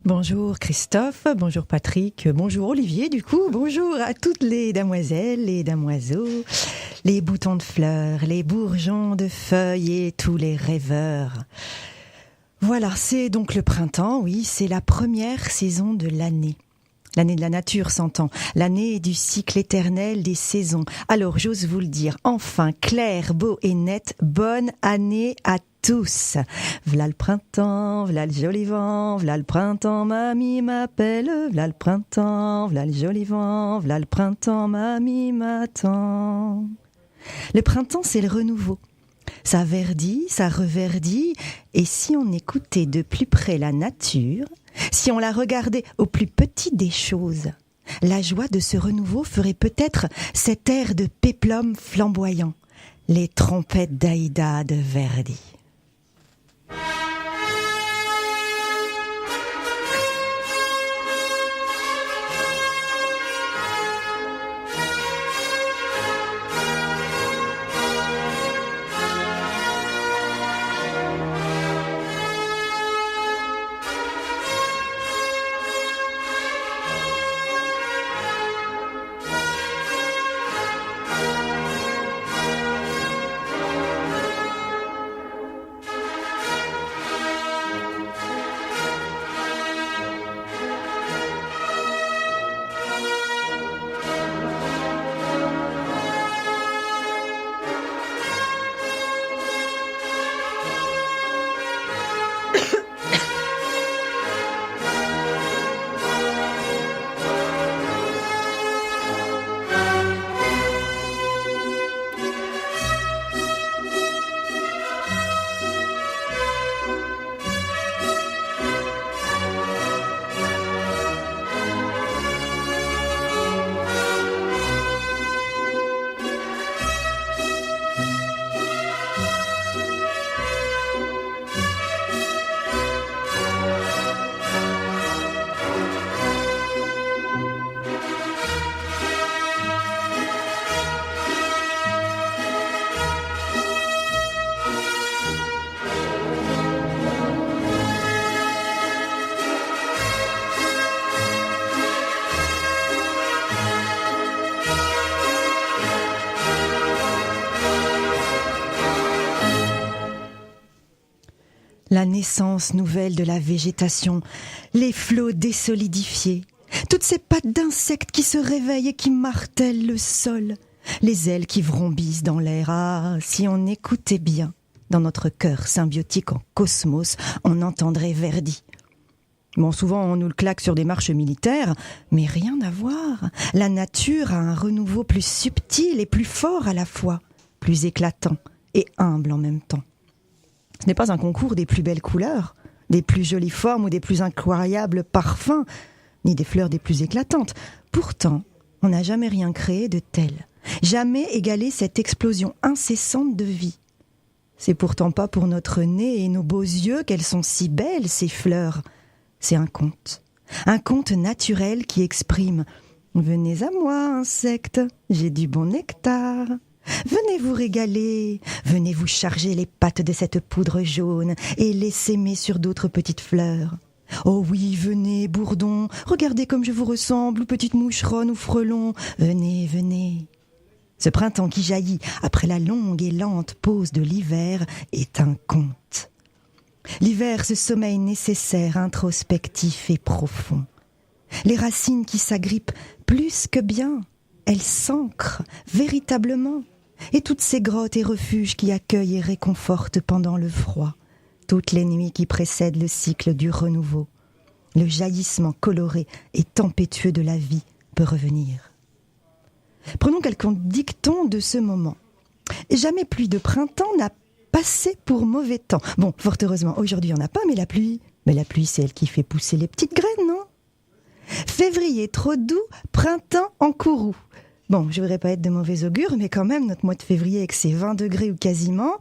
Bonjour Christophe, bonjour Patrick, bonjour Olivier du coup, bonjour à toutes les damoiselles, les damoiseaux, les boutons de fleurs, les bourgeons de feuilles et tous les rêveurs. Voilà, c'est donc le printemps, oui, c'est la première saison de l'année. L'année de la nature s'entend, l'année du cycle éternel des saisons. Alors j'ose vous le dire, enfin clair, beau et net, bonne année à tous. V'là le printemps, v'là le joli vent, v'là le printemps, mamie m'appelle, v'là le printemps, v'là le joli vent, v'là le printemps, mamie m'attend. Le printemps, c'est le renouveau. Ça verdit, ça reverdit, et si on écoutait de plus près la nature, si on la regardait au plus petit des choses, la joie de ce renouveau ferait peut-être cet air de péplum flamboyant, les trompettes d'Aïda de Verdi. La naissance nouvelle de la végétation, les flots désolidifiés, toutes ces pattes d'insectes qui se réveillent et qui martèlent le sol, les ailes qui vrombissent dans l'air. Ah, si on écoutait bien, dans notre cœur symbiotique en cosmos, on entendrait Verdi. Bon, souvent on nous le claque sur des marches militaires, mais rien à voir. La nature a un renouveau plus subtil et plus fort à la fois, plus éclatant et humble en même temps. Ce n'est pas un concours des plus belles couleurs, des plus jolies formes ou des plus incroyables parfums, ni des fleurs des plus éclatantes. Pourtant, on n'a jamais rien créé de tel, jamais égalé cette explosion incessante de vie. C'est pourtant pas pour notre nez et nos beaux yeux qu'elles sont si belles, ces fleurs. C'est un conte naturel qui exprime « Venez à moi, insectes, j'ai du bon nectar ». Venez vous régaler, venez vous charger les pattes de cette poudre jaune et les s'aimer sur d'autres petites fleurs. Oh oui, venez, bourdon, regardez comme je vous ressemble, ou petite moucheronne ou frelon, venez, venez. Ce printemps qui jaillit après la longue et lente pause de l'hiver est un conte. L'hiver, ce sommeil nécessaire, introspectif et profond. Les racines qui s'agrippent plus que bien, elles s'ancrent véritablement. Et toutes ces grottes et refuges qui accueillent et réconfortent pendant le froid, toutes les nuits qui précèdent le cycle du renouveau, le jaillissement coloré et tempétueux de la vie peut revenir. Prenons quelques dictons de ce moment. Jamais pluie de printemps n'a passé pour mauvais temps. Bon, fort heureusement, aujourd'hui il n'y en a pas, mais la pluie, c'est elle qui fait pousser les petites graines, non ? Février trop doux, printemps en courroux. Bon, je voudrais pas être de mauvais augure, mais quand même, notre mois de février avec ses 20 degrés ou quasiment,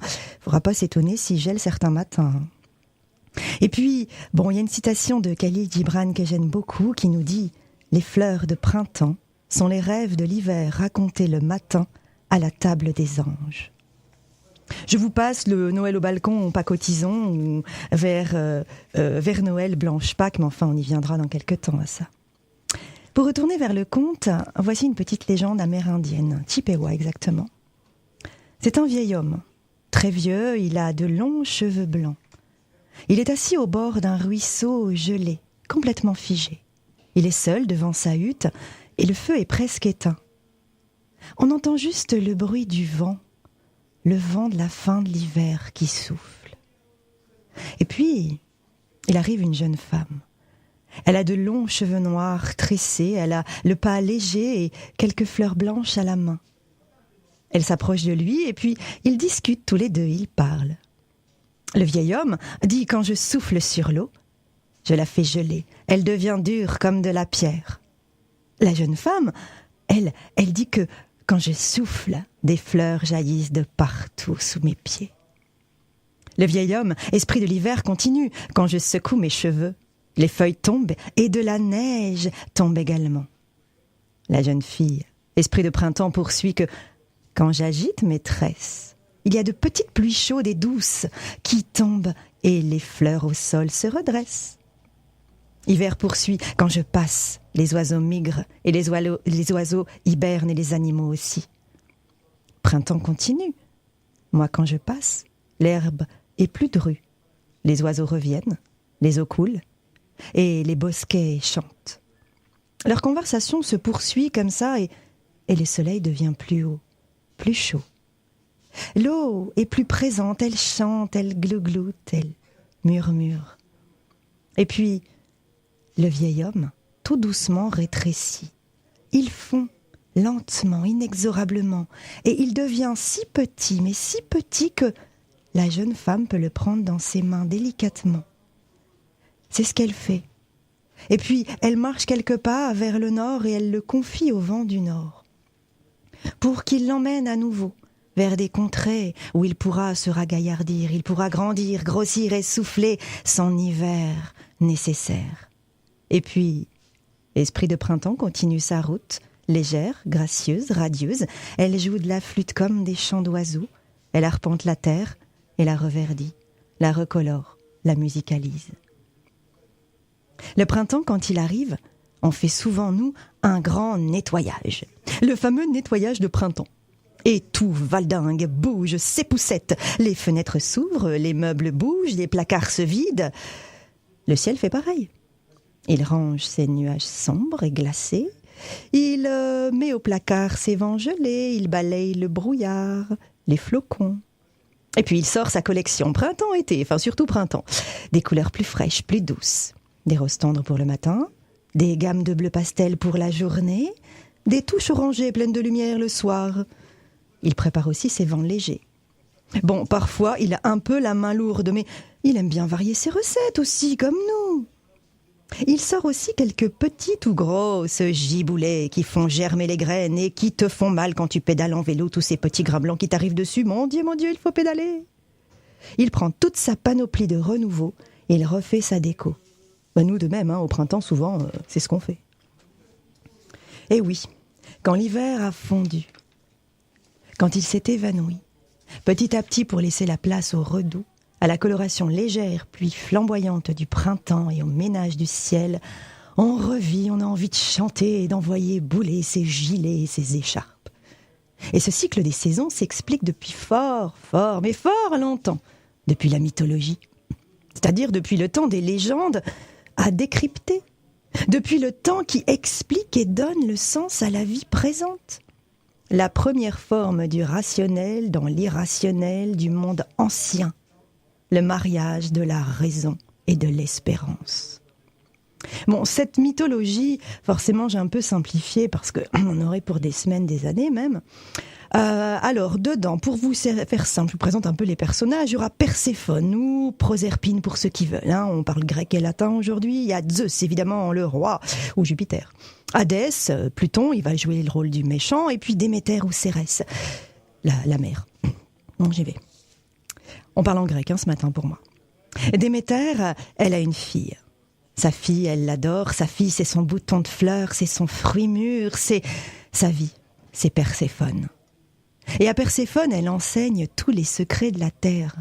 faudra pas s'étonner s'il gèle certains matins. Et puis, bon, il y a une citation de Khalil Gibran que j'aime beaucoup qui nous dit « Les fleurs de printemps sont les rêves de l'hiver racontés le matin à la table des anges ». Je vous passe le Noël au balcon en pacotison ou vers Noël, Blanche Pâques, mais enfin on y viendra dans quelques temps à ça. Pour retourner vers le conte, voici une petite légende amérindienne, Chippewa exactement. C'est un vieil homme, très vieux, il a de longs cheveux blancs. Il est assis au bord d'un ruisseau gelé, complètement figé. Il est seul devant sa hutte et le feu est presque éteint. On entend juste le bruit du vent, le vent de la fin de l'hiver qui souffle. Et puis, il arrive une jeune femme. Elle a de longs cheveux noirs tressés, elle a le pas léger et quelques fleurs blanches à la main. Elle s'approche de lui et puis ils discutent tous les deux, ils parlent. Le vieil homme dit « Quand je souffle sur l'eau, je la fais geler, elle devient dure comme de la pierre. » La jeune femme, elle dit que quand je souffle, des fleurs jaillissent de partout sous mes pieds. Le vieil homme, esprit de l'hiver, continue « Quand je secoue mes cheveux, les feuilles tombent et de la neige tombe également. » La jeune fille, esprit de printemps, poursuit que quand j'agite mes tresses, il y a de petites pluies chaudes et douces qui tombent et les fleurs au sol se redressent. Hiver poursuit, quand je passe, les oiseaux migrent et les oiseaux hibernent et les animaux aussi. Printemps continue. Moi, quand je passe, l'herbe est plus drue. Les oiseaux reviennent, les eaux coulent et les bosquets chantent. Leur conversation se poursuit comme ça et le soleil devient plus haut, plus chaud. L'eau est plus présente, elle chante, elle glougloute, elle murmure. Et puis, le vieil homme, tout doucement rétrécit. Il fond lentement, inexorablement, et il devient si petit, mais si petit que la jeune femme peut le prendre dans ses mains délicatement. C'est ce qu'elle fait. Et puis, elle marche quelques pas vers le nord et elle le confie au vent du nord, pour qu'il l'emmène à nouveau vers des contrées où il pourra se ragaillardir, il pourra grandir, grossir et souffler son hiver nécessaire. Et puis, l'esprit de printemps continue sa route, légère, gracieuse, radieuse. Elle joue de la flûte comme des chants d'oiseaux. Elle arpente la terre et la reverdit, la recolore, la musicalise. Le printemps, quand il arrive, on fait souvent, nous, un grand nettoyage. Le fameux nettoyage de printemps. Et tout valdingue, bouge, s'époussette. Les fenêtres s'ouvrent, les meubles bougent, les placards se vident. Le ciel fait pareil. Il range ses nuages sombres et glacés. Il met au placard ses vents gelés. Il balaye le brouillard, les flocons. Et puis il sort sa collection printemps-été, enfin surtout printemps. Des couleurs plus fraîches, plus douces. Des roses tendres pour le matin, des gammes de bleu pastel pour la journée, des touches orangées pleines de lumière le soir. Il prépare aussi ses vents légers. Bon, parfois, il a un peu la main lourde, mais il aime bien varier ses recettes aussi, comme nous. Il sort aussi quelques petites ou grosses giboulées qui font germer les graines et qui te font mal quand tu pédales en vélo, tous ces petits grains blancs qui t'arrivent dessus. Mon Dieu, il faut pédaler. Il prend toute sa panoplie de renouveau et il refait sa déco. Nous de même, au printemps, souvent, c'est ce qu'on fait. Et oui, quand l'hiver a fondu, quand il s'est évanoui, petit à petit pour laisser la place au redoux, à la coloration légère puis flamboyante du printemps et au ménage du ciel, on revit, on a envie de chanter et d'envoyer bouler ses gilets et ses écharpes. Et ce cycle des saisons s'explique depuis fort longtemps, depuis la mythologie, c'est-à-dire depuis le temps des légendes à décrypter, depuis le temps qui explique et donne le sens à la vie présente. La première forme du rationnel dans l'irrationnel du monde ancien, le mariage de la raison et de l'espérance. Bon, cette mythologie, forcément j'ai un peu simplifié parce qu'on aurait pour des semaines, des années même. Alors, dedans, pour vous faire simple, je vous présente un peu les personnages. Il y aura Perséphone ou Proserpine pour ceux qui veulent. On parle grec et latin aujourd'hui. Il y a Zeus, évidemment, le roi, ou Jupiter. Hadès, Pluton, il va jouer le rôle du méchant. Et puis Déméter ou Cérès, la mère. Bon, j'y vais. On parle en grec ce matin pour moi. Déméter, elle a une fille. Sa fille, elle l'adore. Sa fille, c'est son bouton de fleurs, c'est son fruit mûr, c'est sa vie. C'est Perséphone. Et à Perséphone, elle enseigne tous les secrets de la terre.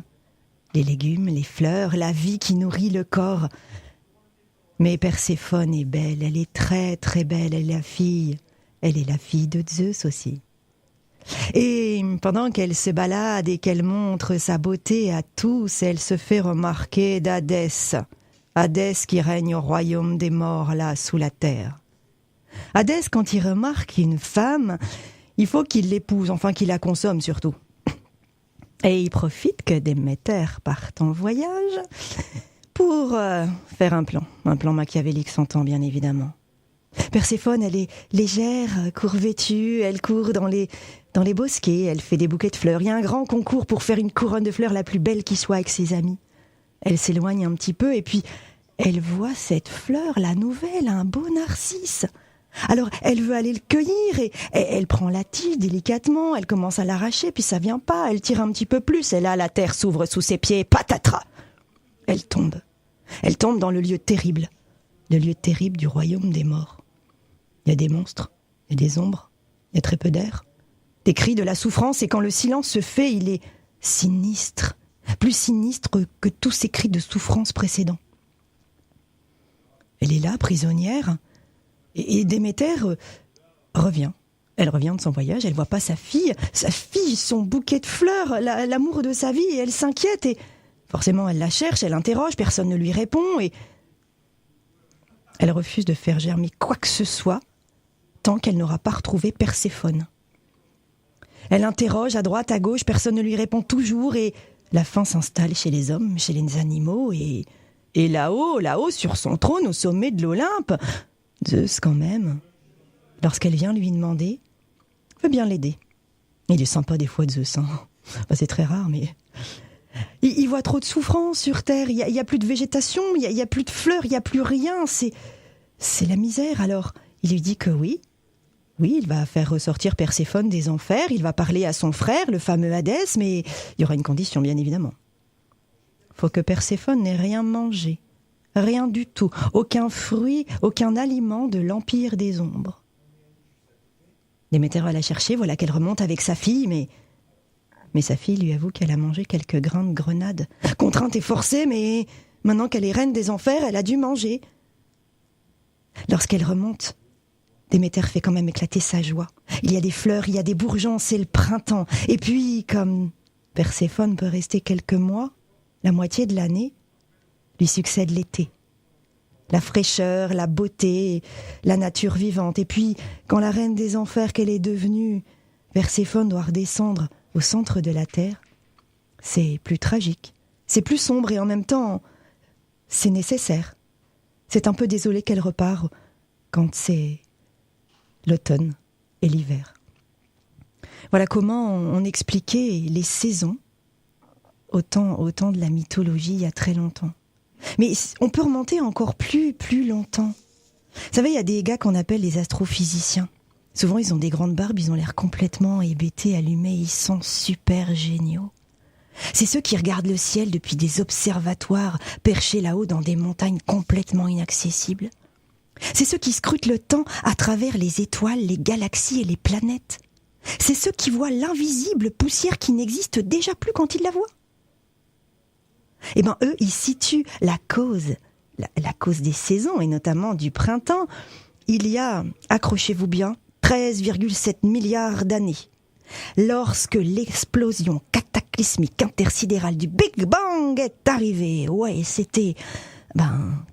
Les légumes, les fleurs, la vie qui nourrit le corps. Mais Perséphone est belle, elle est très très belle, elle est la fille de Zeus aussi. Et pendant qu'elle se balade et qu'elle montre sa beauté à tous, elle se fait remarquer d'Hadès. Hadès qui règne au royaume des morts, là, sous la terre. Hadès, quand il remarque une femme, il faut qu'il l'épouse, enfin qu'il la consomme surtout. Et il profite que Déméter parte en voyage pour faire un plan machiavélique s'entend bien évidemment. Perséphone, elle est légère, court-vêtue, elle court dans les bosquets, elle fait des bouquets de fleurs. Il y a un grand concours pour faire une couronne de fleurs la plus belle qui soit avec ses amis. Elle s'éloigne un petit peu et puis elle voit cette fleur, la nouvelle, un beau narcisse. Alors elle veut aller le cueillir et elle prend la tige délicatement, elle commence à l'arracher puis ça vient pas, elle tire un petit peu plus et là la terre s'ouvre sous ses pieds, patatras. Elle tombe dans le lieu terrible du royaume des morts. Il y a des monstres, il y a des ombres, il y a très peu d'air, des cris de la souffrance et quand le silence se fait, il est sinistre, plus sinistre que tous ces cris de souffrance précédents. Elle est là, prisonnière, et Déméter revient. Elle revient de son voyage, elle voit pas sa fille, son bouquet de fleurs, l'amour de sa vie, et elle s'inquiète, et forcément elle la cherche, elle interroge, personne ne lui répond, et elle refuse de faire germer quoi que ce soit tant qu'elle n'aura pas retrouvé Perséphone. Elle interroge à droite, à gauche, personne ne lui répond toujours, et la faim s'installe chez les hommes, chez les animaux, et là-haut, sur son trône, au sommet de l'Olympe, Zeus, quand même, lorsqu'elle vient lui demander, veut bien l'aider. Il est sympa des fois, Zeus, hein. Enfin, c'est très rare, mais il voit trop de souffrance sur Terre. Il y a plus de végétation, il y a plus de fleurs, il y a plus rien. C'est la misère. Alors, il lui dit que oui, il va faire ressortir Perséphone des enfers. Il va parler à son frère, le fameux Hadès, mais il y aura une condition, bien évidemment. Faut que Perséphone n'ait rien mangé. Rien du tout, aucun fruit, aucun aliment de l'empire des ombres. Déméter va la chercher, voilà qu'elle remonte avec sa fille, mais sa fille lui avoue qu'elle a mangé quelques grains de grenade. Contrainte et forcée, mais maintenant qu'elle est reine des enfers, elle a dû manger. Lorsqu'elle remonte, Déméter fait quand même éclater sa joie. Il y a des fleurs, il y a des bourgeons, c'est le printemps. Et puis, comme Perséphone peut rester quelques mois, la moitié de l'année, lui succède l'été. La fraîcheur, la beauté, la nature vivante. Et puis, quand la reine des enfers qu'elle est devenue, Perséphone doit redescendre au centre de la terre, c'est plus tragique, c'est plus sombre et en même temps, c'est nécessaire. C'est un peu désolé qu'elle repart quand c'est l'automne et l'hiver. Voilà comment on expliquait les saisons au temps de la mythologie il y a très longtemps. Mais on peut remonter encore plus longtemps. Vous savez, il y a des gars qu'on appelle les astrophysiciens. Souvent, ils ont des grandes barbes, ils ont l'air complètement hébétés, allumés, ils sont super géniaux. C'est ceux qui regardent le ciel depuis des observatoires perchés là-haut dans des montagnes complètement inaccessibles. C'est ceux qui scrutent le temps à travers les étoiles, les galaxies et les planètes. C'est ceux qui voient l'invisible poussière qui n'existe déjà plus quand ils la voient. Eh bien, eux, ils situent la cause des saisons, et notamment du printemps. Il y a, accrochez-vous bien, 13,7 milliards d'années. Lorsque l'explosion cataclysmique intersidérale du Big Bang est arrivée. Ouais, c'était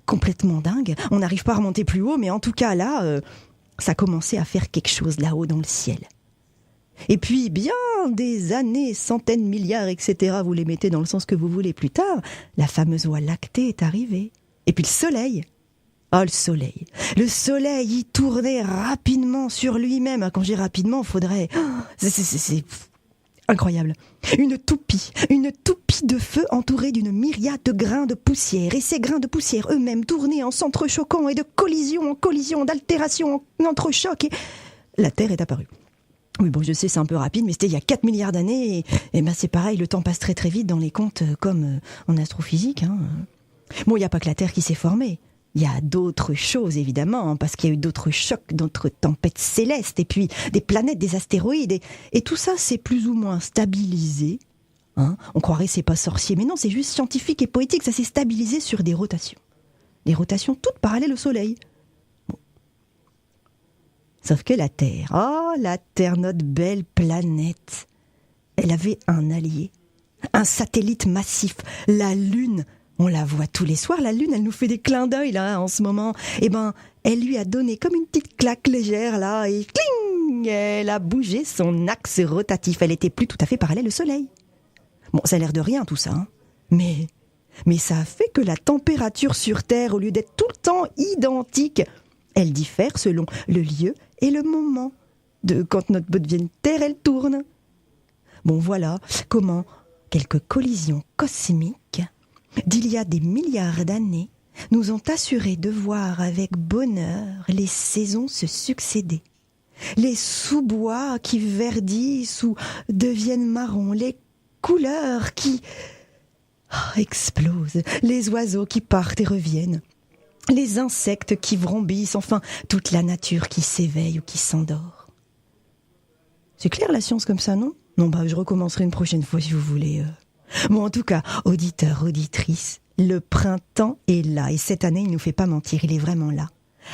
complètement dingue. On n'arrive pas à remonter plus haut, mais en tout cas là, ça commençait à faire quelque chose là-haut dans le ciel. Et puis, bien des années, centaines, milliards, etc., vous les mettez dans le sens que vous voulez plus tard, la fameuse Voie lactée est arrivée. Et puis le soleil. Oh, le soleil, il tournait rapidement sur lui-même. Quand je dis rapidement, faudrait... C'est incroyable. Une toupie de feu entourée d'une myriade de grains de poussière. Et ces grains de poussière eux-mêmes tournaient en s'entrechoquant et de collision en collision, d'altération en entrechoc. Et la Terre est apparue. Oui, bon, je sais, c'est un peu rapide, mais c'était il y a 4 milliards d'années, et c'est pareil, le temps passe très très vite dans les contes comme en astrophysique. Bon, il n'y a pas que la Terre qui s'est formée. Il y a d'autres choses, évidemment, parce qu'il y a eu d'autres chocs, d'autres tempêtes célestes, et puis des planètes, des astéroïdes, et tout ça, c'est plus ou moins stabilisé. Hein, on croirait que c'est pas sorcier, mais non, c'est juste scientifique et poétique, ça s'est stabilisé sur des rotations. Des rotations toutes parallèles au Soleil. Bon. Sauf que la Terre, la Terre, notre belle planète, elle avait un allié, un satellite massif, la Lune. On la voit tous les soirs, la Lune, elle nous fait des clins d'œil là en ce moment. Eh ben, elle lui a donné comme une petite claque légère là, et cling, elle a bougé son axe rotatif. Elle était plus tout à fait parallèle au Soleil. Bon, ça a l'air de rien tout ça, hein. Mais ça a fait que la température sur Terre, au lieu d'être tout le temps identique, elle diffère selon le lieu et le moment de quand notre botvienne Terre, elle tourne. Bon, voilà comment quelques collisions cosmiques d'il y a des milliards d'années nous ont assuré de voir avec bonheur les saisons se succéder. Les sous-bois qui verdissent ou deviennent marrons, les couleurs qui explosent, les oiseaux qui partent et reviennent, les insectes qui vrombissent, enfin toute la nature qui s'éveille ou qui s'endort. C'est clair la science comme ça, non ? Non, je recommencerai une prochaine fois si vous voulez. Bon, en tout cas, auditeurs, auditrices, le printemps est là et cette année, il ne nous fait pas mentir, il est vraiment là.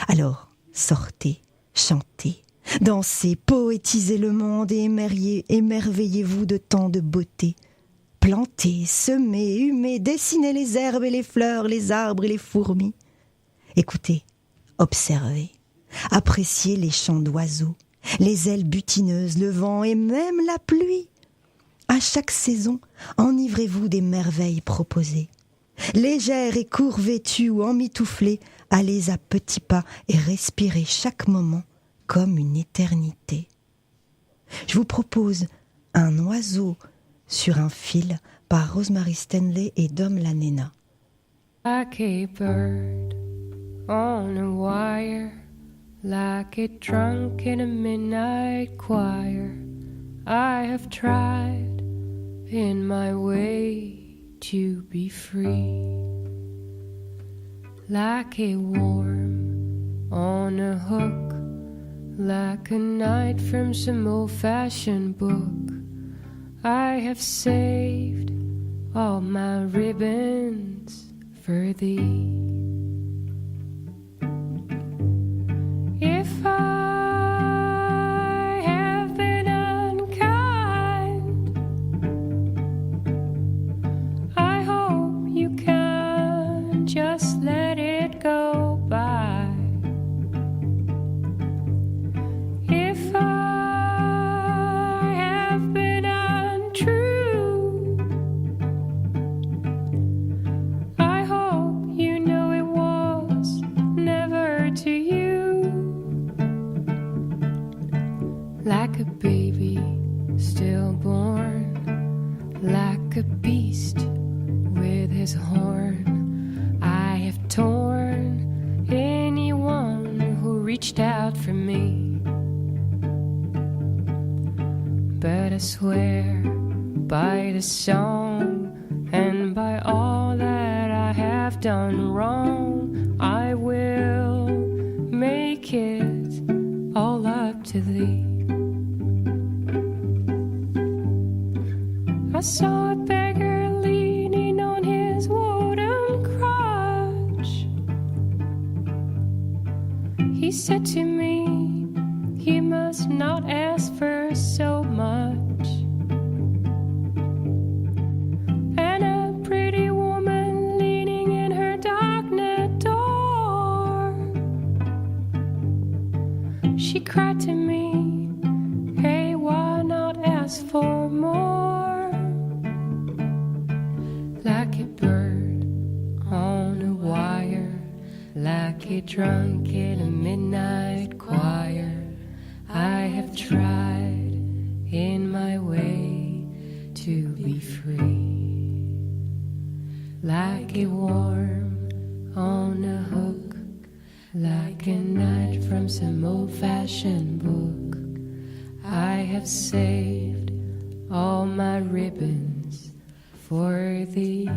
Alors, sortez, chantez, dansez, poétisez le monde et émerveillez-vous de tant de beauté. Plantez, semez, humez, dessinez les herbes et les fleurs, les arbres et les fourmis. Écoutez, observez, appréciez les chants d'oiseaux, les ailes butineuses, le vent et même la pluie. À chaque saison, enivrez-vous des merveilles proposées. Légère et court-vêtue ou emmitouflée, allez à petits pas et respirez chaque moment comme une éternité. Je vous propose un oiseau sur un fil par Rosemary Stanley et Dom Lanena. Like a bird on a wire, like a drunk in a midnight choir, I have tried in my way to be free. Like a worm on a hook, like a knight from some old-fashioned book, I have saved all my ribbons for thee. If I have been unkind, I hope you can just let it go by. If I have been untrue, I hope you know it was never to you. Like a baby stillborn, like a beast with his horn, I have torn anyone who reached out for me. But I swear by the song and by all that I have done wrong, I will make it all up to thee. I saw a beggar leaning on his wooden crutch. He said to me, you must not ask for so much. And a pretty woman leaning in her dark-net door, she cried to me, hey, why not ask for more? Like a bird on a wire, like a drunk in a midnight choir, I have tried in my way to be free. Like a worm on a hook, like a knight from some old-fashioned book, I have saved all my ribbons for thee.